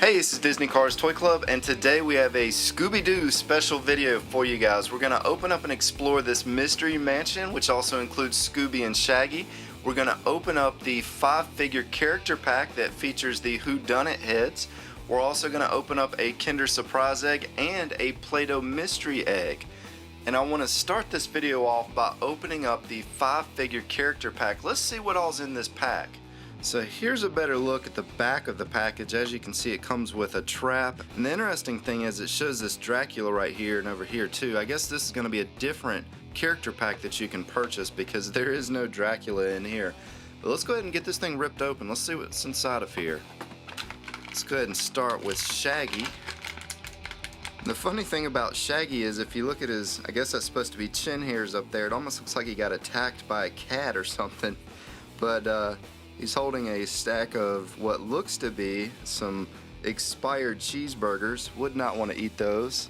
Hey, this is Disney Cars Toy Club, and today we have a Scooby Doo special video for you guys. We're going to open up and explore this Mystery Mansion, which also includes Scooby and Shaggy. We're going to open up the 5-figure character pack that features the Whodunit heads. We're also going to open up a Kinder Surprise egg and a Play-Doh mystery egg. And I want to start this video off by opening up the 5-figure character pack. Let's see what all's in this pack. So here's a better look at the back of the package. As you can see, it comes with a trap. And the interesting thing is it shows this Dracula right here and over here too. I guess this is going to be a different character pack that you can purchase because there is no Dracula in here. But let's go ahead and get this thing ripped open. Let's see what's inside of here. Let's go ahead and start with Shaggy. The funny thing about Shaggy is if you look at his, I guess that's supposed to be chin hairs up there, it almost looks like he got attacked by a cat or something. But he's holding a stack of what looks to be some expired cheeseburgers. Would not want to eat those.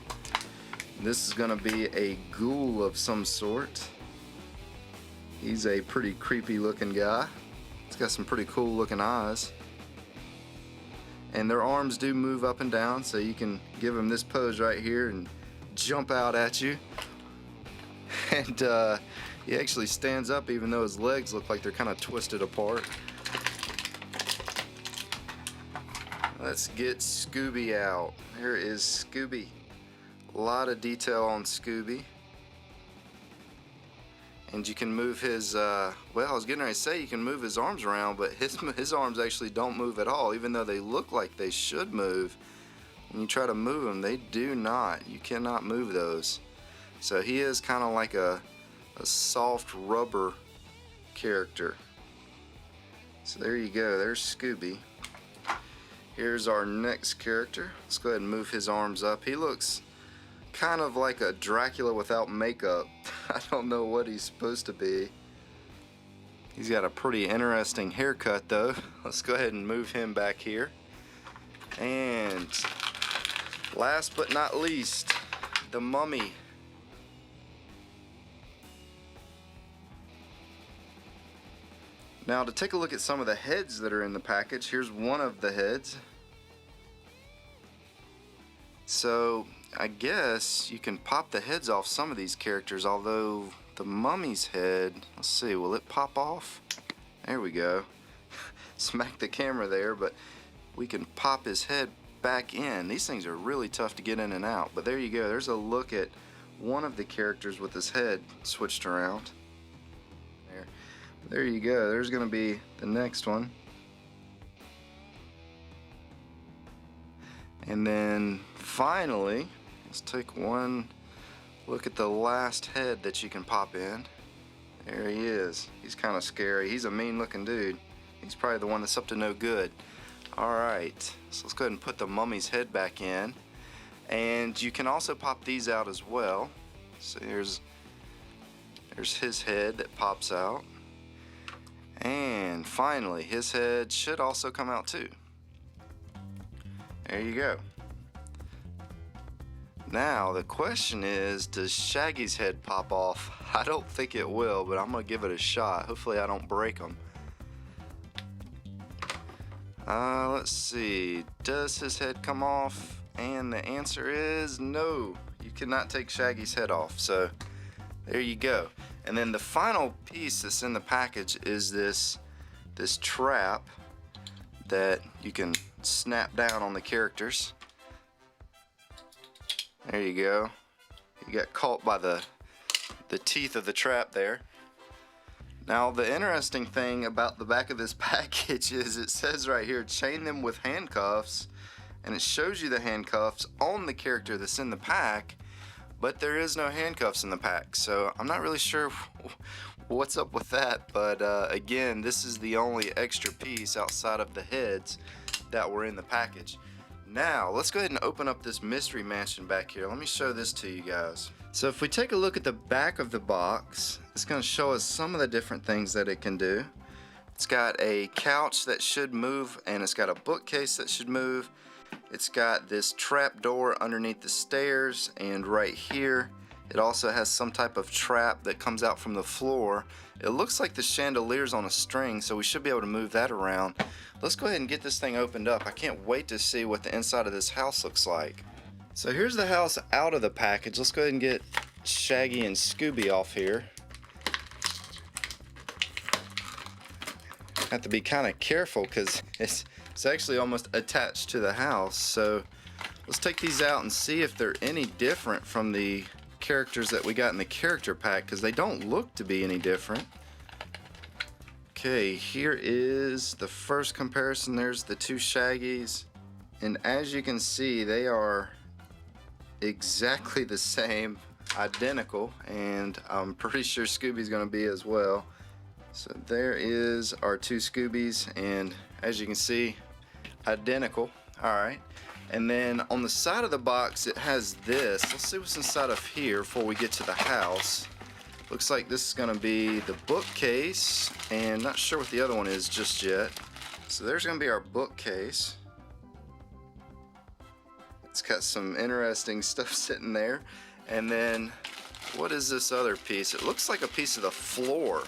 This is going to be a ghoul of some sort. He's a pretty creepy looking guy. He's got some pretty cool looking eyes. And their arms do move up and down, so you can give him this pose right here and jump out at you. And he actually stands up even though his legs look like they're kind of twisted apart. Let's get Scooby out. Here is Scooby. A lot of detail on Scooby. And you can move his, well, I was getting ready to say you can move his arms around, but his arms actually don't move at all, even though they look like they should move. When you try to move them, they do not. You cannot move those. So he is kind of like a soft rubber character. So there you go, there's Scooby. Here's our next character. Let's go ahead and move his arms up. He looks kind of like a Dracula without makeup. I don't know what he's supposed to be. He's got a pretty interesting haircut though. Let's go ahead and move him back here. And last but not least, the Mummy. Now to take a look at some of the heads that are in the package, here's one of the heads. So I guess you can pop the heads off some of these characters, although the Mummy's head, let's see, will it pop off? There we go. Smack the camera there, but we can pop his head back in. These things are really tough to get in and out, but there you go. There's a look at one of the characters with his head switched around. There you go. There's going to be the next one. And then finally, let's take one look at the last head that you can pop in. There he is. He's kind of scary. He's a mean looking dude. He's probably the one that's up to no good. Alright, so let's go ahead and put the Mummy's head back in. And you can also pop these out as well. So there's his head that pops out. And finally, his head should also come out too. There you go. Now the question is, does Shaggy's head pop off? I don't think it will, but I'm gonna give it a shot. Hopefully I don't break him. Let's see, does his head come off? And the answer is no. You cannot take Shaggy's head off, so there you go. And then the final piece that's in the package is this trap that you can snap down on the characters. There you go. You got caught by the teeth of the trap there. Now the interesting thing about the back of this package is it says right here, chain them with handcuffs, and it shows you the handcuffs on the character that's in the pack. But there is no handcuffs in the pack, so I'm not really sure what's up with that. But again, this is the only extra piece outside of the heads that were in the package. Now, let's go ahead and open up this Mystery Mansion back here. Let me show this to you guys. So if we take a look at the back of the box, it's going to show us some of the different things that it can do. It's got a couch that should move, and it's got a bookcase that should move. It's got this trap door underneath the stairs, and right here It also has some type of trap that comes out from the floor. It looks like the chandelier's on a string, so we should be able to move that around. Let's go ahead and get this thing opened up. I can't wait to see what the inside of this house looks like. So here's the house out of the package. Let's go ahead and get Shaggy and Scooby off here. Have to be kind of careful because it's actually almost attached to the house. So let's take these out and see if they're any different from the characters that we got in the character pack, because they don't look to be any different. Okay, here is the first comparison. There's the two Shaggies, and as you can see, they are exactly the same, identical, and I'm pretty sure Scooby's gonna be as well. So there is our two Scoobies, and as you can see, identical. Alright, and then on the side of the box it has this. Let's see what's inside of here before we get to the house. Looks like this is going to be the bookcase, and not sure what the other one is just yet. So there's going to be our bookcase. It's got some interesting stuff sitting there. And then what is this other piece? It looks like a piece of the floor.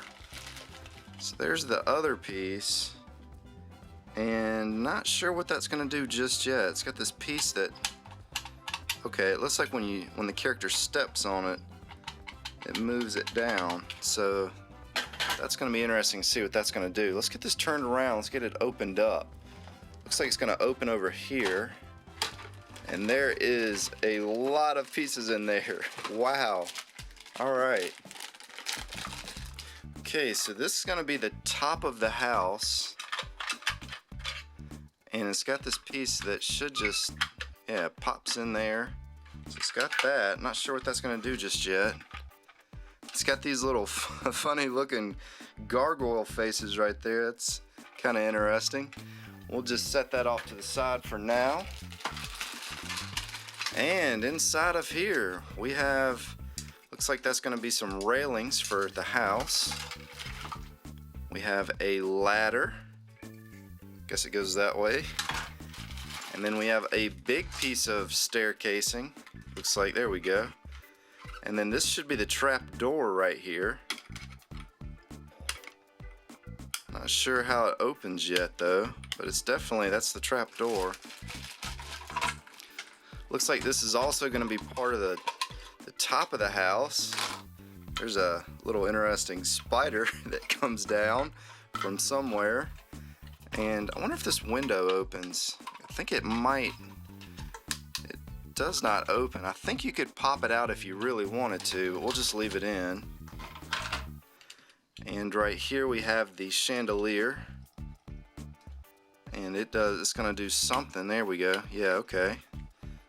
So there's the other piece, and not sure what that's going to do just yet. It's got this piece that, okay, it looks like when the character steps on it, it moves it down. So that's going to be interesting to see what that's going to do. Let's get this turned around. Let's get it opened up. Looks like it's going to open over here, and there is a lot of pieces in there. Wow. All right. Okay, so this is going to be the top of the house, and it's got this piece that should just, yeah, pops in there. So it's got that. Not sure what that's going to do just yet. It's got these little funny looking gargoyle faces right there. That's kind of interesting. We'll just set that off to the side for now. And inside of here we have, looks like that's going to be some railings for the house. We have a ladder. Guess it goes that way. And then we have a big piece of staircasing. Looks like, there we go. And then this should be the trap door right here. Not sure how it opens yet though, but it's definitely, that's the trap door. Looks like this is also going to be part of the top of the house. There's a little interesting spider that comes down from somewhere. And I wonder if this window opens. I think it might. It does not open. I think you could pop it out if you really wanted to. We'll just leave it in. And right here we have the chandelier. And it's going to do something. There we go. Yeah, okay.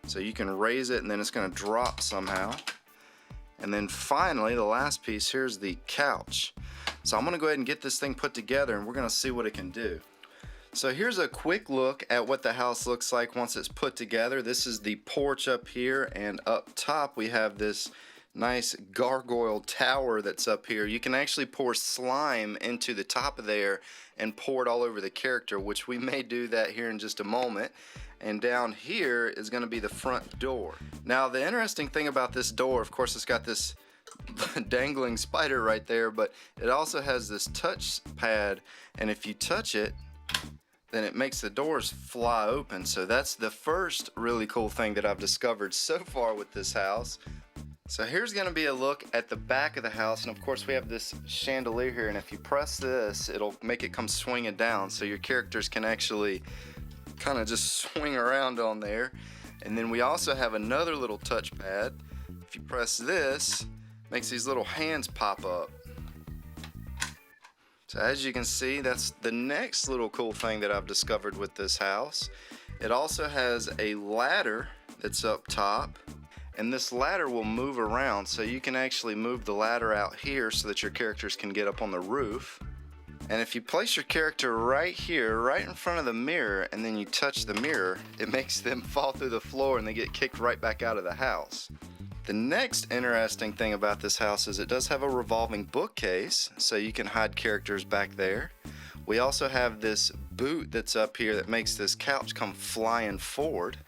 So you can raise it and then it's going to drop somehow. And then finally, the last piece, here's the couch. So I'm going to go ahead and get this thing put together and we're going to see what it can do. So here's a quick look at what the house looks like once it's put together. This is the porch up here, and up top we have this nice gargoyle tower that's up here. You can actually pour slime into the top of there and pour it all over the character, which we may do that here in just a moment. And down here is going to be the front door. Now the interesting thing about this door, of course, it's got this dangling spider right there, but it also has this touch pad, and if you touch it, then it makes the doors fly open. So that's the first really cool thing that I've discovered so far with this house. So here's going to be a look at the back of the house, and of course we have this chandelier here, and if you press this, it'll make it come swinging down, so your characters can actually kind of just swing around on there. And then we also have another little touchpad. If you press this, it makes these little hands pop up. So as you can see, that's the next little cool thing that I've discovered with this house. It also has a ladder that's up top, and this ladder will move around, so you can actually move the ladder out here so that your characters can get up on the roof. And if you place your character right here, right in front of the mirror, and then you touch the mirror, it makes them fall through the floor and they get kicked right back out of the house. The next interesting thing about this house is it does have a revolving bookcase, so you can hide characters back there. We also have this boot that's up here that makes this couch come flying forward.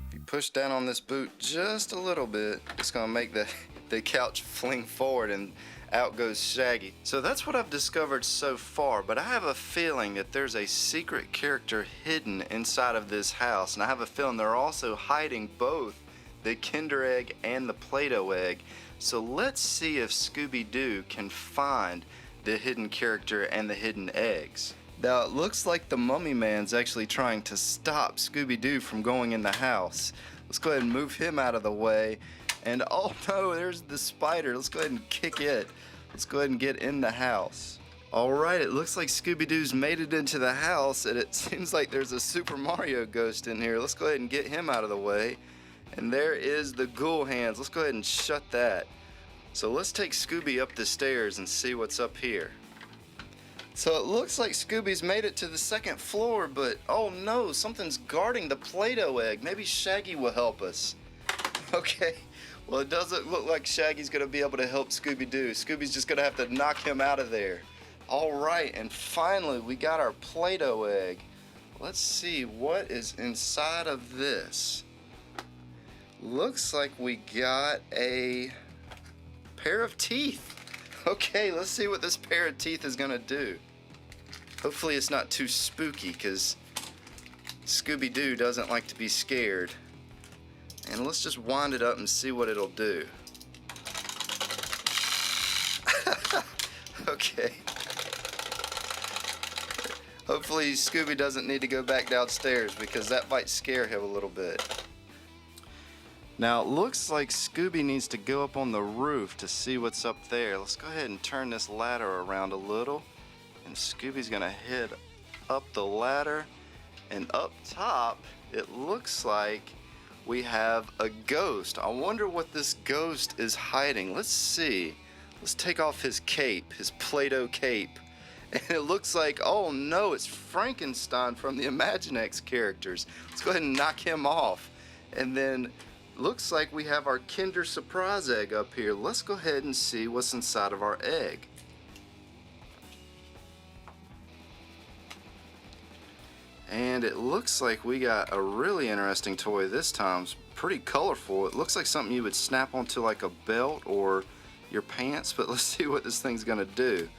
If you push down on this boot just a little bit. It's gonna make the couch fling forward and out goes Shaggy. So that's what I've discovered so far, but I have a feeling that there's a secret character hidden inside of this house, and I have a feeling they're also hiding both the Kinder Egg and the Play-Doh egg. So let's see if Scooby Doo can find the hidden character and the hidden eggs. Now it looks like the Mummy Man's actually trying to stop Scooby Doo from going in the house. Let's go ahead and move him out of the way. And oh no, there's the spider. Let's go ahead and kick it. Let's go ahead and get in the house. Alright, it looks like Scooby Doo's made it into the house, and it seems like there's a Super Mario ghost in here. Let's go ahead and get him out of the way. And there is the ghoul hands. Let's go ahead and shut that. So let's take Scooby up the stairs and see what's up here. So it looks like Scooby's made it to the second floor, but oh no, something's guarding the Play-Doh egg. Maybe Shaggy will help us. Okay, well it doesn't look like Shaggy's gonna be able to help Scooby Doo. Scooby's just gonna have to knock him out of there. Alright, and finally we got our Play-Doh egg. Let's see what is inside of this. Looks like we got a pair of teeth. Okay, let's see what this pair of teeth is gonna do. Hopefully it's not too spooky, because Scooby Doo doesn't like to be scared. And let's just wind it up and see what it'll do. Okay. Hopefully Scooby doesn't need to go back downstairs, because that might scare him a little bit. Now it looks like Scooby needs to go up on the roof to see what's up there. Let's go ahead and turn this ladder around a little. And Scooby's gonna head up the ladder. And up top, it looks like we have a ghost. I wonder what this ghost is hiding. Let's see. Let's take off his cape, his Play-Doh cape. And it looks like, oh no, it's Frankenstein from the Imaginext characters. Let's go ahead and knock him off. And then looks like we have our Kinder Surprise egg up here. Let's go ahead and see what's inside of our egg. And it looks like we got a really interesting toy this time. It's pretty colorful. It looks like something you would snap onto like a belt or your pants, but let's see what this thing's gonna do.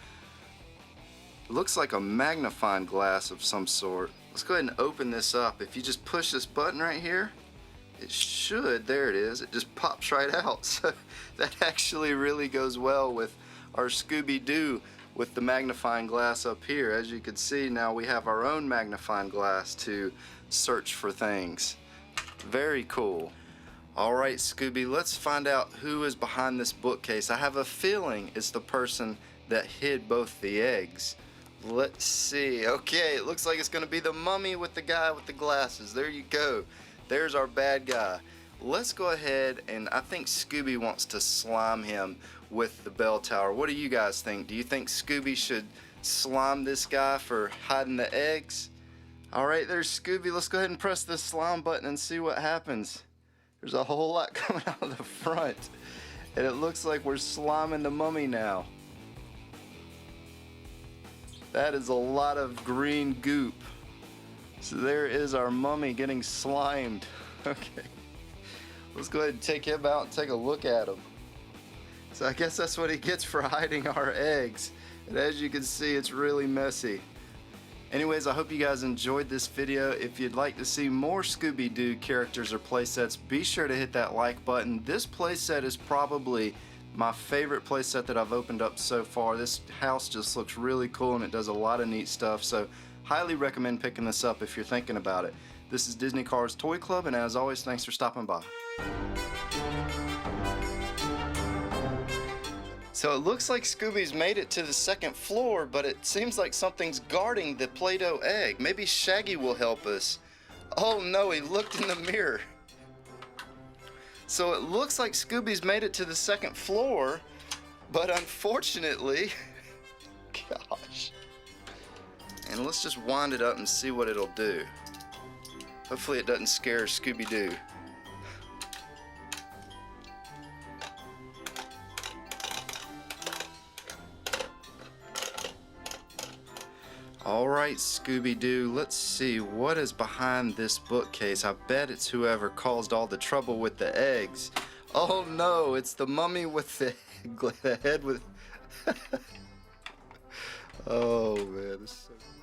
It looks like a magnifying glass of some sort. Let's go ahead and open this up. If you just push this button right here, it should, there it is, it just pops right out. So that actually really goes well with our Scooby Doo with the magnifying glass up here. As you can see, now we have our own magnifying glass to search for things. Very cool. Alright Scooby, let's find out who is behind this bookcase. I have a feeling it's the person that hid both the eggs. Let's see. Okay, it looks like it's going to be the mummy with the guy with the glasses. There you go. There's our bad guy. Let's go ahead, and I think Scooby wants to slime him with the bell tower. What do you guys think? Do you think Scooby should slime this guy for hiding the eggs? Alright, there's Scooby. Let's go ahead and press this slime button and see what happens. There's a whole lot coming out of the front. And it looks like we're sliming the mummy now. That is a lot of green goop. So there is our mummy getting slimed. Okay. Let's go ahead and take him out and take a look at him. So I guess that's what he gets for hiding our eggs. And as you can see, it's really messy. Anyways, I hope you guys enjoyed this video. If you'd like to see more Scooby Doo characters or playsets, be sure to hit that like button. This playset is probably my favorite playset that I've opened up so far. This house just looks really cool and it does a lot of neat stuff. So highly recommend picking this up if you're thinking about it. This is Disney Cars Toy Club, and as always, thanks for stopping by. So it looks like Scooby's made it to the second floor, but it seems like something's guarding the Play-Doh egg. Maybe Shaggy will help us. Oh no, he looked in the mirror. So it looks like Scooby's made it to the second floor, but unfortunately, gosh. And let's just wind it up and see what it'll do. Hopefully it doesn't scare Scooby Doo. Alright, Scooby Doo, let's see what is behind this bookcase. I bet it's whoever caused all the trouble with the eggs. Oh no, it's the mummy with the head with... Oh man, this is so...